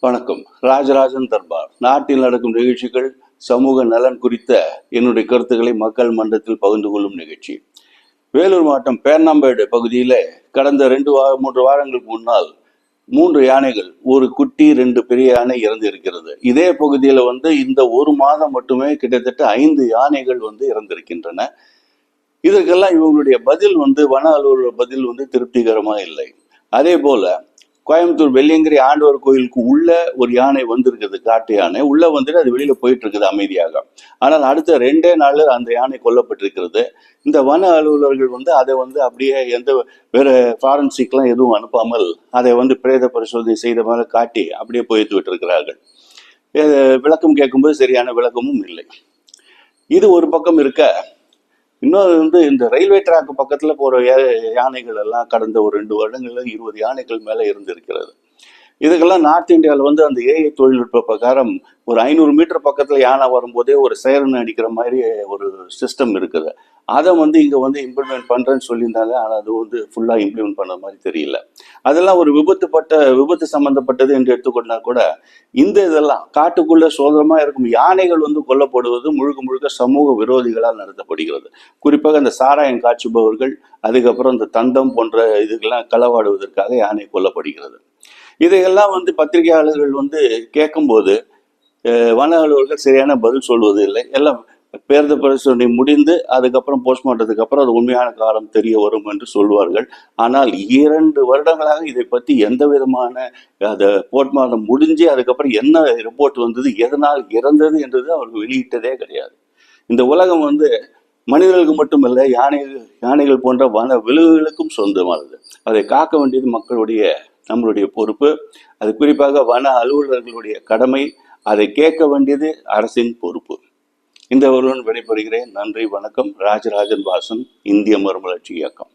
வணக்கம். ராஜராஜன் தர்பார். நாட்டில் நடக்கும் நிகழ்ச்சிகள், சமூக நலன் குறித்த என்னுடைய கருத்துக்களை மக்கள் மன்றத்தில் பகிர்ந்து கொள்ளும் நிகழ்ச்சி. வேலூர் மாவட்டம் பேர்ணாம்பேடு பகுதியில் கடந்த 3 வாரங்களுக்கு முன்னால் 3 யானைகள், ஒரு குட்டி 2 பெரிய யானை இறந்து இருக்கிறது. இதே பகுதியில் இந்த ஒரு மாதம் மட்டுமே கிட்டத்தட்ட 5 யானைகள் இறந்திருக்கின்றன. இதற்கெல்லாம் இவங்களுடைய பதில் வன அலுவலர் பதில் திருப்திகரமா இல்லை. அதே போல கோயம்புத்தூர் வெள்ளியங்கிரி ஆண்டவர் கோயிலுக்கு உள்ள ஒரு யானை வந்திருக்குது, காட்டு யானை உள்ள அது வெளியில போயிட்டு இருக்குது அமைதியாக. ஆனால் அடுத்த 2 நாள்ல அந்த யானை கொல்லப்பட்டிருக்கிறது. இந்த வன அலுவலர்கள் அதை அப்படியே எந்த வேற ஃபாரன்சிக்லாம் எதுவும் அனுப்பாமல் அதை பிரேத பரிசோதனை செய்த மேல காட்டி அப்படியே போயிட்டு விட்டிருக்கிறார்கள். விளக்கம் கேட்கும்போது சரியான விளக்கமும் இல்லை. இது ஒரு பக்கம் இருக்க, இன்னொரு இந்த ரயில்வே ட்ராக் பக்கத்துல போற யானைகள் எல்லாம் கடந்த ஒரு 2 வருடங்கள்ல 20 யானைகள் மேல இருந்திருக்கிறது. இதுக்கெல்லாம் நார்த் இந்தியாவில் அந்த ஏஐ தொழில்நுட்ப பிரகாரம் ஒரு 500 மீட்டர் பக்கத்துல யானை வரும்போதே ஒரு சைரன் அடிக்கிற மாதிரி ஒரு சிஸ்டம் இருக்குது. அதை இங்க இம்ப்ளிமெண்ட் பண்றேன்னு சொல்லியிருந்தாங்க. ஆனால் அது ஃபுல்லா இம்ப்ளிமெண்ட் பண்ண மாதிரி தெரியல. அதெல்லாம் ஒரு விபத்து சம்பந்தப்பட்டது என்று எடுத்துக்கொண்டா கூட, இதெல்லாம் காட்டுக்குள்ள சோதனமா இருக்கும் யானைகள் கொல்லப்படுவது முழுக்க சமூக விரோதிகளால் நடத்தப்படுகிறது. குறிப்பாக அந்த சாராயம் காய்ச்சுபவர்கள், அதுக்கப்புறம் இந்த தந்தம் போன்ற இதுக்கெல்லாம் களவாடுவதற்காக யானை கொல்லப்படுகிறது. இதையெல்லாம் பத்திரிகையாளர்கள் கேட்கும்போது வன அலுவலர்கள் சரியான பதில் சொல்வது இல்லை. எல்லாம் பேர்த பரிசோதனை முடிந்து அதுக்கப்புறம் போஸ்ட்மார்ட்டத்துக்கு அப்புறம் அது உண்மையான காலம் தெரிய வரும் என்று சொல்வார்கள். ஆனால் 2 வருடங்களாக இதை பற்றி எந்த விதமான அதை போஸ்ட்மார்ட்டம் முடிஞ்சு அதுக்கப்புறம் என்ன ரிப்போர்ட் வந்தது, எதனால் இறந்தது என்றது அவர்கள் வெளியிட்டதே கிடையாது. இந்த உலகம் மனிதர்களுக்கு மட்டுமல்ல, யானைகள் போன்ற வன விலங்குகளுக்கும் சொந்தமானது. அதை காக்க வேண்டியது நம்மளுடைய பொறுப்பு. அது குறிப்பாக வன அலுவலர்களுடைய கடமை. அதை கேட்க வேண்டியது அரசின் பொறுப்பு. இந்த ஒருவன் விடைபெறுகிறேன். நன்றி, வணக்கம். ராஜராஜன் வாசன், இந்திய மறுமலர்ச்சி இயக்கம்.